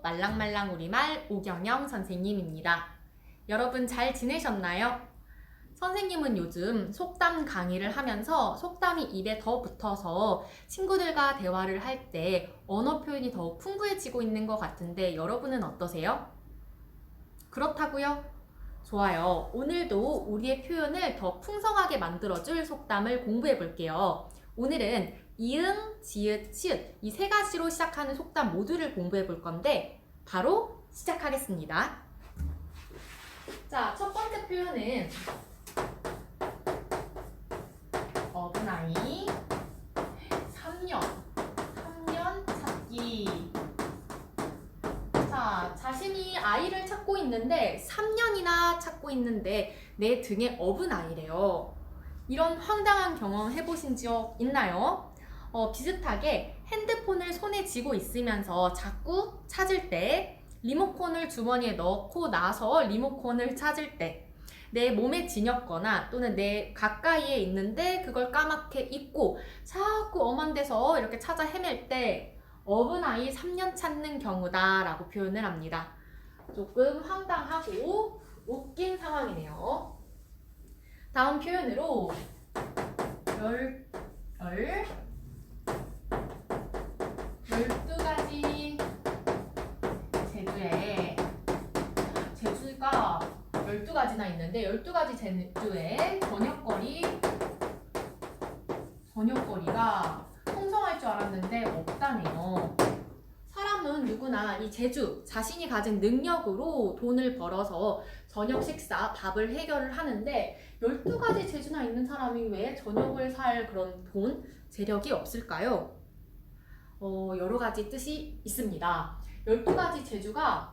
말랑말랑 우리말 오경영 선생님입니다. 여러분 잘 지내셨나요? 선생님은 요즘 속담 강의를 하면서 속담이 입에 더 붙어서 친구들과 대화를 할 때 언어 표현이 더 풍부해지고 있는 것 같은데 여러분은 어떠세요? 그렇다고요? 좋아요. 오늘도 우리의 표현을 더 풍성하게 만들어줄 속담을 공부해 볼게요. 오늘은 이응, 지읒, 치읓 이 세 가지로 시작하는 속담 모두를 공부해 볼 건데 바로 시작하겠습니다. 자, 첫 번째 표현은 어린아이 3년 찾기. 자, 자신이 아이를 찾고 있는데 3년이나 찾고 있는데 내 등에 업은 아이래요. 이런 황당한 경험 해보신 적 있나요? 비슷하게 핸드폰을 손에 쥐고 있으면서 자꾸 찾을 때, 리모컨을 주머니에 넣고 나서 리모컨을 찾을 때, 내 몸에 지녔거나 또는 내 가까이에 있는데 그걸 까맣게 잊고 자꾸 엄한 데서 이렇게 찾아 헤맬 때 어른아이 3년 찾는 경우다 라고 표현을 합니다. 조금 황당하고 웃긴 상황이네요. 다음 표현으로 12가지 제주에 제주가 12가지나 있는데 12가지 제주에 저녁거리가 풍성할 줄 알았는데 없다네요. 사람은 누구나 이 제주, 자신이 가진 능력으로 돈을 벌어서 저녁 식사, 밥을 해결을 하는데 12가지 제주나 있는 사람이 왜 저녁을 살 그런 돈, 재력이 없을까요? 여러 가지 뜻이 있습니다. 12가지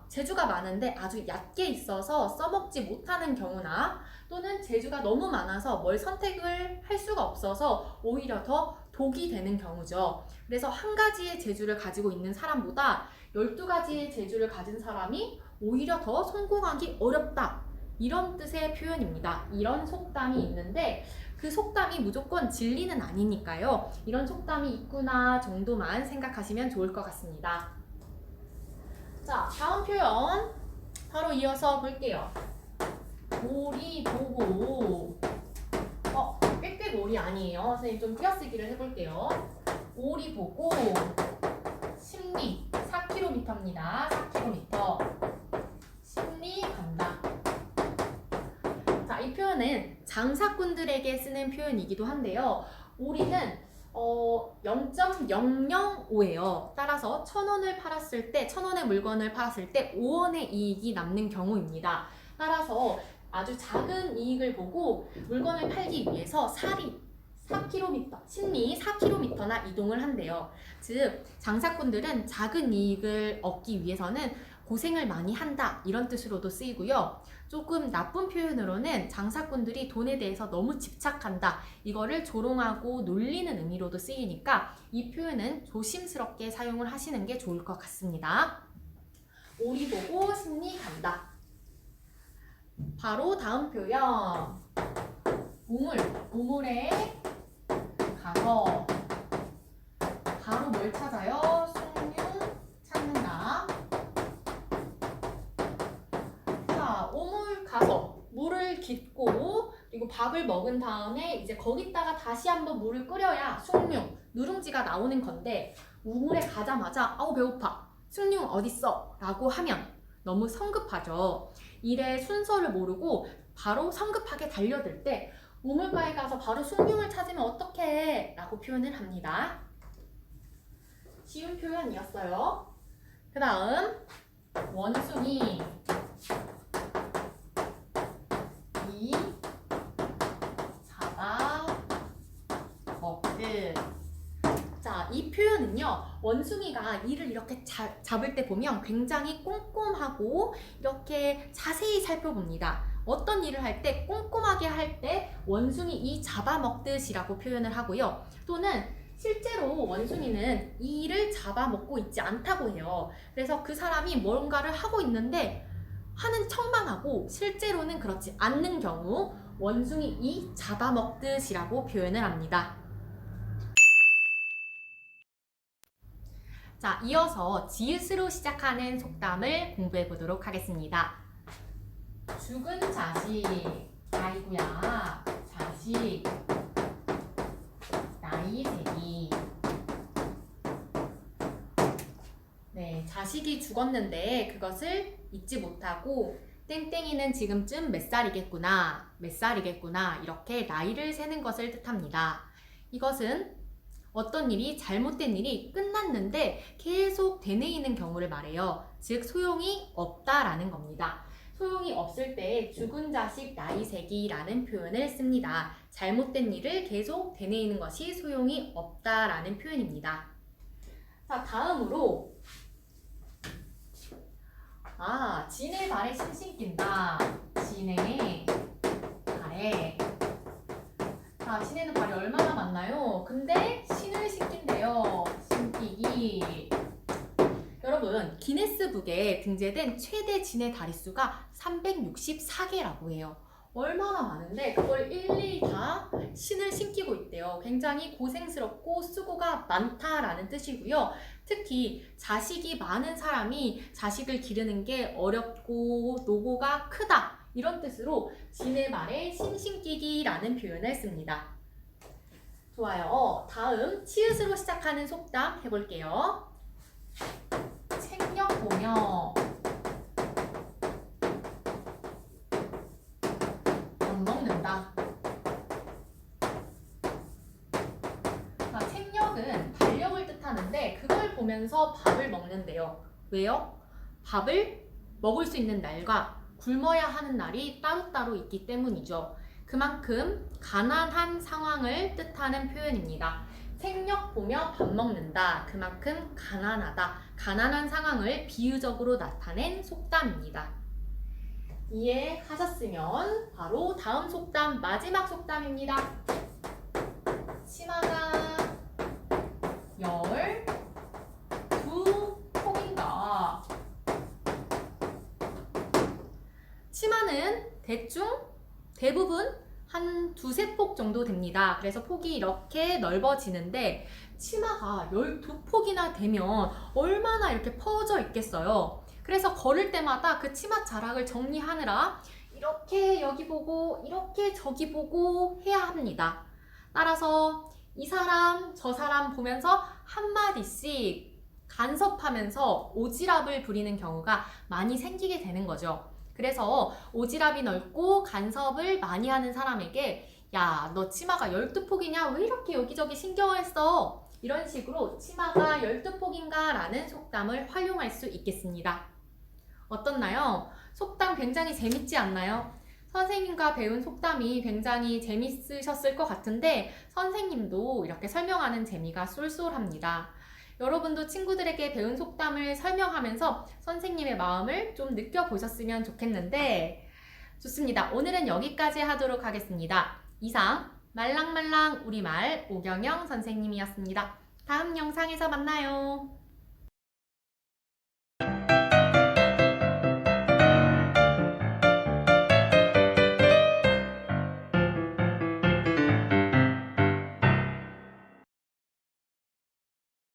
제주가 많은데 아주 얕게 있어서 써먹지 못하는 경우나 또는 제주가 너무 많아서 뭘 선택을 할 수가 없어서 오히려 더 독이 되는 경우죠. 그래서 한 가지의 제주를 가지고 있는 사람보다 12가지의 제주를 가진 사람이 오히려 더 성공하기 어렵다. 이런 뜻의 표현입니다. 이런 속담이 있는데 그 속담이 무조건 진리는 아니니까요. 이런 속담이 있구나 정도만 생각하시면 좋을 것 같습니다. 자, 다음 표현 바로 이어서 볼게요. 오리 보고 빽빽오리 아니에요. 선생님 좀 띄어쓰기를 해볼게요. 오리 보고 심리 4km입니다. 4km 심리 간다. 자, 이 표현은 장사꾼들에게 쓰는 표현이기도 한데요. 오리는 0.005예요. 따라서 1,000원의 물건을 팔았을 때 5원의 이익이 남는 경우입니다. 따라서 아주 작은 이익을 보고 물건을 팔기 위해서 심리 4km나 이동을 한대요. 즉, 장사꾼들은 작은 이익을 얻기 위해서는 고생을 많이 한다 이런 뜻으로도 쓰이고요. 조금 나쁜 표현으로는 장사꾼들이 돈에 대해서 너무 집착한다 이거를 조롱하고 놀리는 의미로도 쓰이니까 이 표현은 조심스럽게 사용을 하시는 게 좋을 것 같습니다. 오리 보고 심리 간다. 바로 다음 표현 우물에 가서 바로 뭘 찾아요? 숭늉 찾는다. 자, 우물 가서 물을 깃고 그리고 밥을 먹은 다음에 이제 거기다가 다시 한번 물을 끓여야 숭늉, 누룽지가 나오는 건데 우물에 가자마자 아우 배고파, 숭늉 어딨어? 라고 하면 너무 성급하죠. 일의 순서를 모르고 바로 성급하게 달려들 때 우물가에 가서 바로 숭늉을 찾으면 어떡해? 라고 표현을 합니다. 쉬운 표현이었어요. 그 다음 원숭이 이 잡아먹듯. 자, 이 표현은요, 원숭이가 이를 이렇게 잡을 때 보면 굉장히 꼼꼼하고 이렇게 자세히 살펴봅니다. 어떤 일을 할 때 꼼꼼하게 할 때 원숭이 이 잡아먹듯이라고 표현을 하고요. 또는 실제로 원숭이는 이 일을 잡아먹고 있지 않다고 해요. 그래서 그 사람이 뭔가를 하고 있는데 하는 척만 하고 실제로는 그렇지 않는 경우 원숭이 이 잡아먹듯이라고 표현을 합니다. 자, 이어서 지읒으로 시작하는 속담을 공부해 보도록 하겠습니다. 죽은 자식, 아이고야, 자식, 나이 세기. 네, 자식이 죽었는데 그것을 잊지 못하고 땡땡이는 지금쯤 몇 살이겠구나, 몇 살이겠구나 이렇게 나이를 세는 것을 뜻합니다. 이것은 어떤 일이 잘못된 일이 끝났는데 계속 되뇌이는 경우를 말해요. 즉 소용이 없다라는 겁니다. 소용이 없을 때 죽은 자식 나이 세기라는 표현을 씁니다. 잘못된 일을 계속 되뇌이는 것이 소용이 없다라는 표현입니다. 자, 다음으로 지네 발에 싱싱 낀다. 지네 발에. 자, 신에는 발이 얼마나 많나요? 근데 신을 신긴대요. 신기기. 여러분, 기네스북에 등재된 최대 진의 다리수가 364개라고 해요. 얼마나 많은데 그걸 일일이 다 신을 신기고 있대요. 굉장히 고생스럽고 수고가 많다라는 뜻이고요. 특히 자식이 많은 사람이 자식을 기르는 게 어렵고 노고가 크다. 이런 뜻으로 진의 말에 신신기기라는 표현을 씁니다. 좋아요. 다음 치읓으로 시작하는 속담 해볼게요. 책력 보며 밥 먹는다. 자, 책력은 달력을 뜻하는데 그걸 보면서 밥을 먹는데요. 왜요? 밥을 먹을 수 있는 날과 굶어야 하는 날이 따로따로 있기 때문이죠. 그만큼 가난한 상황을 뜻하는 표현입니다. 생력 보며 밥 먹는다. 그만큼 가난하다. 가난한 상황을 비유적으로 나타낸 속담입니다. 이해하셨으면 바로 다음 속담, 마지막 속담입니다. 치마가 12폭인가. 치마는 대부분 한 2~3폭 정도 됩니다. 그래서 폭이 이렇게 넓어지는데 치마가 12폭이나 되면 얼마나 이렇게 퍼져 있겠어요. 그래서 걸을 때마다 그 치마 자락을 정리하느라 이렇게 여기 보고 이렇게 저기 보고 해야 합니다. 따라서 이 사람 저 사람 보면서 한마디씩 간섭하면서 오지랖을 부리는 경우가 많이 생기게 되는 거죠. 그래서 오지랖이 넓고 간섭을 많이 하는 사람에게 야, 너 치마가 12폭이냐? 왜 이렇게 여기저기 신경을 써? 이런 식으로 치마가 12폭인가? 라는 속담을 활용할 수 있겠습니다. 어떻나요? 속담 굉장히 재밌지 않나요? 선생님과 배운 속담이 굉장히 재밌으셨을 것 같은데 선생님도 이렇게 설명하는 재미가 쏠쏠합니다. 여러분도 친구들에게 배운 속담을 설명하면서 선생님의 마음을 좀 느껴보셨으면 좋겠는데 좋습니다. 오늘은 여기까지 하도록 하겠습니다. 이상 말랑말랑 우리말 오경영 선생님이었습니다. 다음 영상에서 만나요.